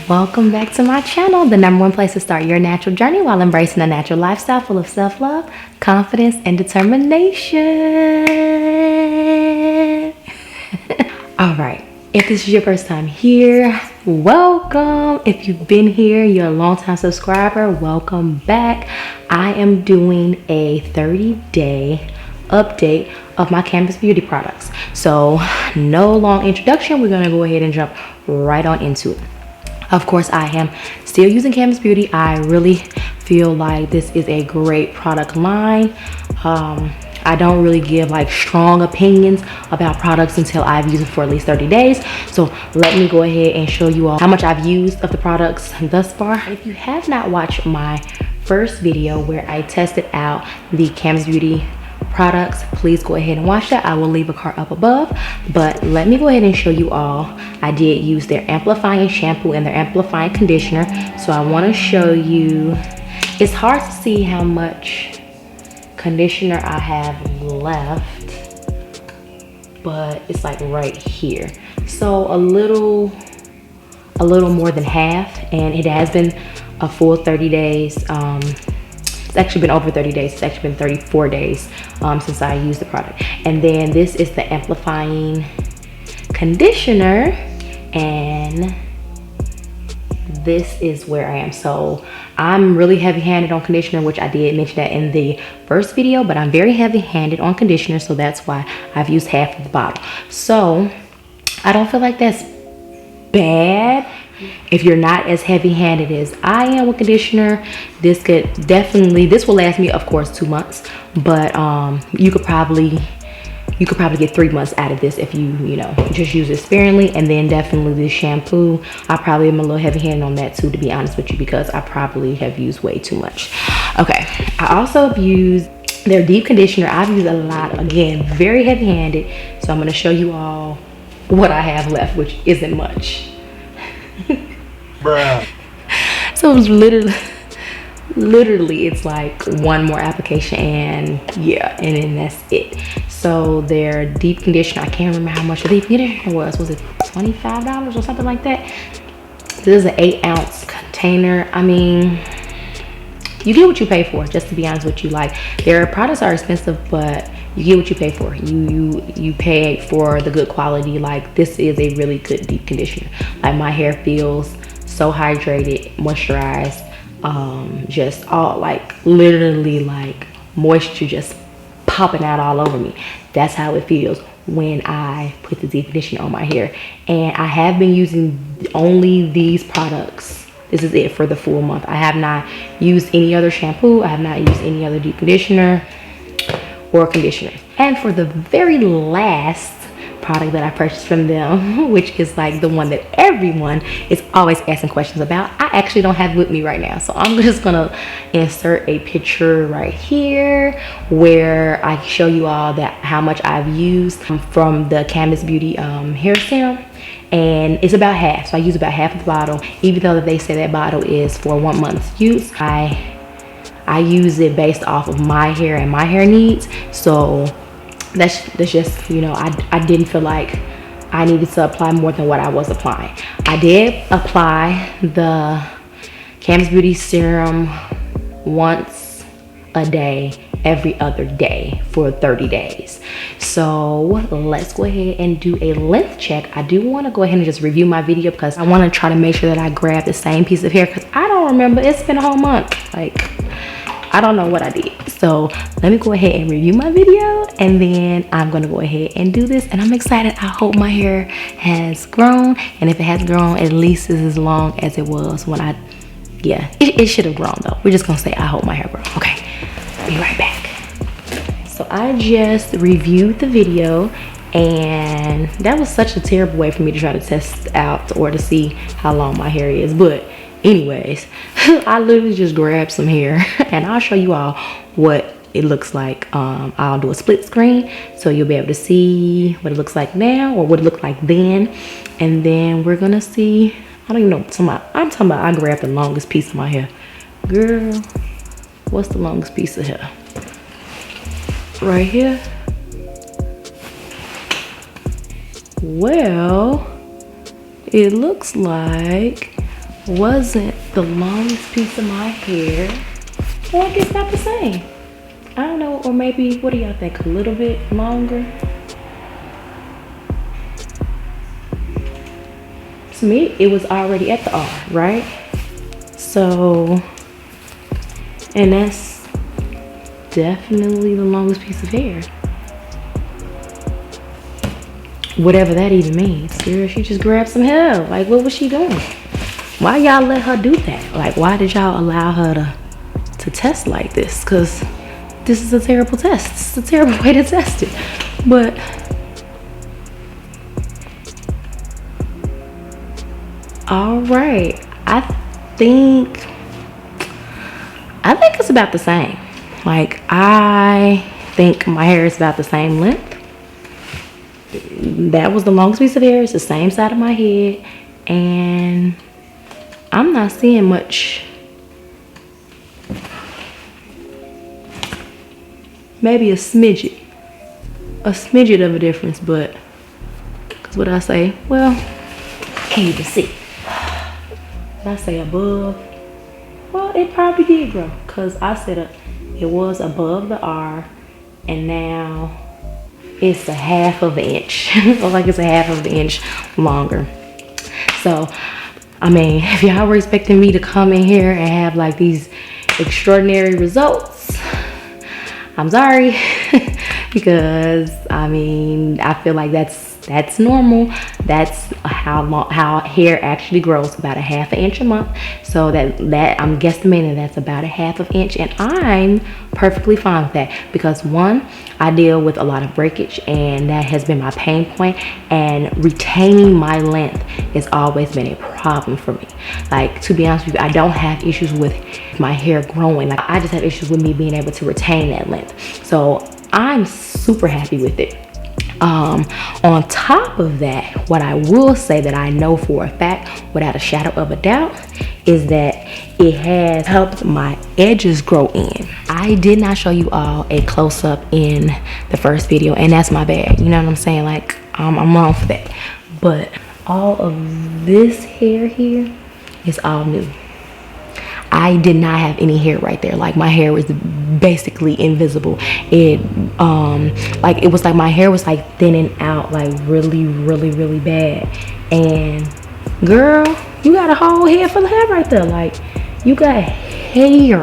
Welcome back to my channel, the #1 place to start your natural journey while embracing a natural lifestyle full of self-love, confidence, and determination. All right, if this is your first time here, welcome. If you've been here, you're a long-time subscriber, welcome back. I am doing a 30-day update of my Canvas Beauty products. So no long introduction, we're gonna go ahead and jump right on into it. Of course, I am still using Canvas Beauty. I really feel like this is a great product line. I don't really give like strong opinions about products until I've used it for at least 30 days. So let me go ahead and show you all how much I've used of the products thus far. If you have not watched my first video where I tested out the Canvas Beauty products, please go ahead and watch that. I will leave a card up above, but let me go ahead and show you all. I did use their Amplifying shampoo and their Amplifying conditioner, so I want to show you. It's hard to see how much conditioner I have left, but it's like right here, so a little more than half, and it has been a full 30 days. It's actually been over 30 days. It's actually been 34 days since I used the product. And then this is the Amplifying conditioner, and this is where I am. So I'm really heavy-handed on conditioner, which I did mention that in the first video, but I'm very heavy-handed on conditioner, so that's why I've used half of the bottle. So I don't feel like that's bad. If you're not as heavy-handed as I am with conditioner, this will last me, of course, 2 months, but you could probably get 3 months out of this if you just use it sparingly. And then definitely this shampoo, I probably am a little heavy-handed on that too, to be honest with you, because I probably have used way too much. Okay, I also have used their deep conditioner. I've used a lot, again, very heavy-handed, so I'm going to show you all what I have left, which isn't much. Bruh. So it was literally it's like one more application, and yeah, and then that's it. So their deep conditioner, I can't remember how much the deep conditioner was it $25 or something like that? This is an 8-ounce container. I mean, you get what you pay for, just to be honest with you. Like, their products are expensive, but you get what you pay for. You pay for the good quality. Like, this is a really good deep conditioner. Like, my hair feels so hydrated, moisturized, just all like literally like moisture just popping out all over me. That's how it feels when I put the deep conditioner on my hair. And I have been using only these products. This is it for the full month. I have not used any other shampoo. I have not used any other deep conditioner or conditioner. And for the very last product that I purchased from them, which is like the one that everyone is always asking questions about, I actually don't have it with me right now, so I'm just gonna insert a picture right here where I show you all how much I've used from the Canvas Beauty hair serum. And it's about half, so I use about half of the bottle, even though they say that bottle is for 1 month's use. I use it based off of my hair and my hair needs, so that's just, I didn't feel like I needed to apply more than what I was applying. I did apply the Canvas Beauty serum once a day, every other day for 30 days. So let's go ahead and do a length check. I do want to go ahead and just review my video because I want to try to make sure that I grab the same piece of hair, because I don't remember. It's been a whole month. Like, I don't know what I did. So let me go ahead and review my video, and then I'm gonna go ahead and do this. And I'm excited. I hope my hair has grown, and if it has grown, at least it's as long as it was when it should have grown though. We're just gonna say I hope my hair grows. Okay, be right back. So I just reviewed the video, and that was such a terrible way for me to try to test out or to see how long my hair is, but anyways, I literally just grabbed some hair, and I'll show you all what it looks like. I'll do a split screen so you'll be able to see what it looks like now or what it looked like then, and then we're gonna see. I don't even know what I'm talking about. I grabbed the longest piece of my hair. Girl, what's the longest piece of hair? Right here. Well, it looks like wasn't the longest piece of my hair. Well, I guess not the same. I don't know, or maybe, what do y'all think? A little bit longer? To me, it was already at the R, right? So, and that's definitely the longest piece of hair. Whatever that even means. Girl, she just grabbed some hair. Like, what was she doing? Why y'all let her do that? Like, why did y'all allow her to test like this? Because this is a terrible test. It's a terrible way to test it. But all right, I think it's about the same. Like, I think my hair is about the same length. That was the longest piece of hair. It's the same side of my head, and I'm not seeing much. Maybe a smidget of a difference, but because what I say, well, can't even see. Did I say above? Well, it probably did grow, because I said it was above the R, and now it's a half of an inch. Or like it's a half of an inch longer. So, I mean, if y'all were expecting me to come in here and have like these extraordinary results, I'm sorry. Because I mean, I feel like that's normal. That's how hair actually grows, about a half an inch a month. So that I'm guesstimating that's about a half of an inch, and I'm perfectly fine with that, because one, I deal with a lot of breakage, and that has been my pain point, and retaining my length has always been a problem for me. Like, to be honest with you, I don't have issues with my hair growing. Like, I just have issues with me being able to retain that length. So I'm super happy with it. On top of that, what I will say that I know for a fact, without a shadow of a doubt, is that it has helped my edges grow in. I did not show you all a close-up in the first video, and that's my bad. You know what I'm saying? Like, I'm wrong for that. But all of this hair here is all new. I did not have any hair right there. Like, my hair was basically invisible. It was like my hair was like thinning out, like really bad. And girl, you got a whole head full of hair right there. Like, you got hair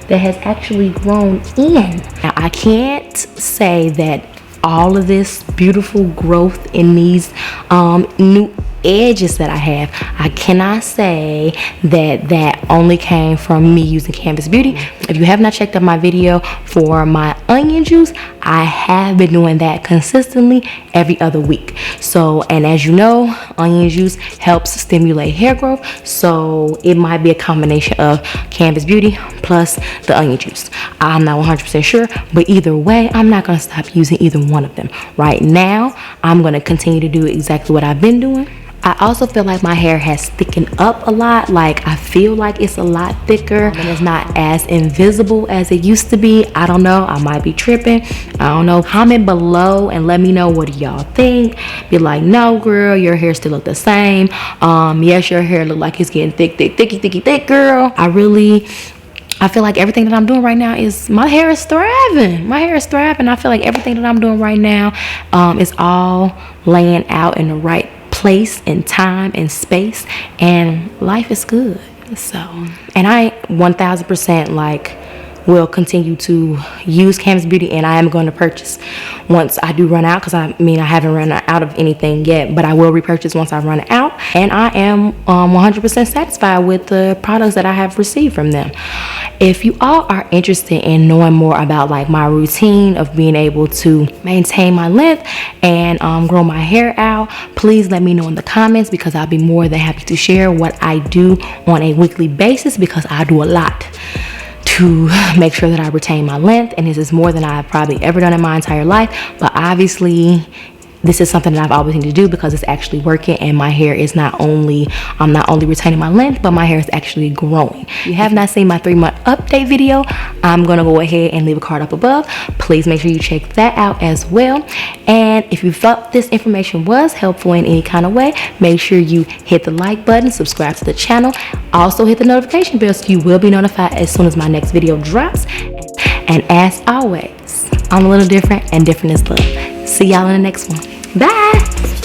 that has actually grown in. Now, I can't say that all of this beautiful growth in these new edges that I have, I cannot say that only came from me using Canvas Beauty. If you have not checked out my video for my onion juice, I have been doing that consistently every other week. So, and as you know, onion juice helps stimulate hair growth, so it might be a combination of Canvas Beauty plus the onion juice. I'm not 100% sure, but either way, I'm not going to stop using either one of them. Right now, I'm going to continue to do exactly what I've been doing. I also feel like my hair has thickened up a lot. Like, I feel like it's a lot thicker and it's not as invisible as it used to be. I don't know, I might be tripping. I don't know. Comment below and let me know, what do y'all think? Be like, no girl, your hair still look the same. Yes, your hair look like it's getting thick, girl. I feel like everything that I'm doing right now is, my hair is thriving. My hair is thriving. I feel like everything that I'm doing right now is all laying out in the right place and time and space, and life is good. So, and I 1000% like will continue to use Canvas Beauty, and I am going to purchase once I do run out, because I haven't run out of anything yet, but I will repurchase once I run out. And I am 100% satisfied with the products that I have received from them. If you all are interested in knowing more about like my routine of being able to maintain my length and grow my hair out, please let me know in the comments, because I'll be more than happy to share what I do on a weekly basis, because I do a lot to make sure that I retain my length, and this is more than I've probably ever done in my entire life. But obviously this is something that I've always needed to do because it's actually working, and my hair is I'm not only retaining my length, but my hair is actually growing. If you have not seen my 3-month update video, I'm gonna go ahead and leave a card up above. Please make sure you check that out as well. And if you felt this information was helpful in any kind of way, make sure you hit the like button, subscribe to the channel, also hit the notification bell so you will be notified as soon as my next video drops. And as always, I'm a little different, and different is love. See y'all in the next one. Bye.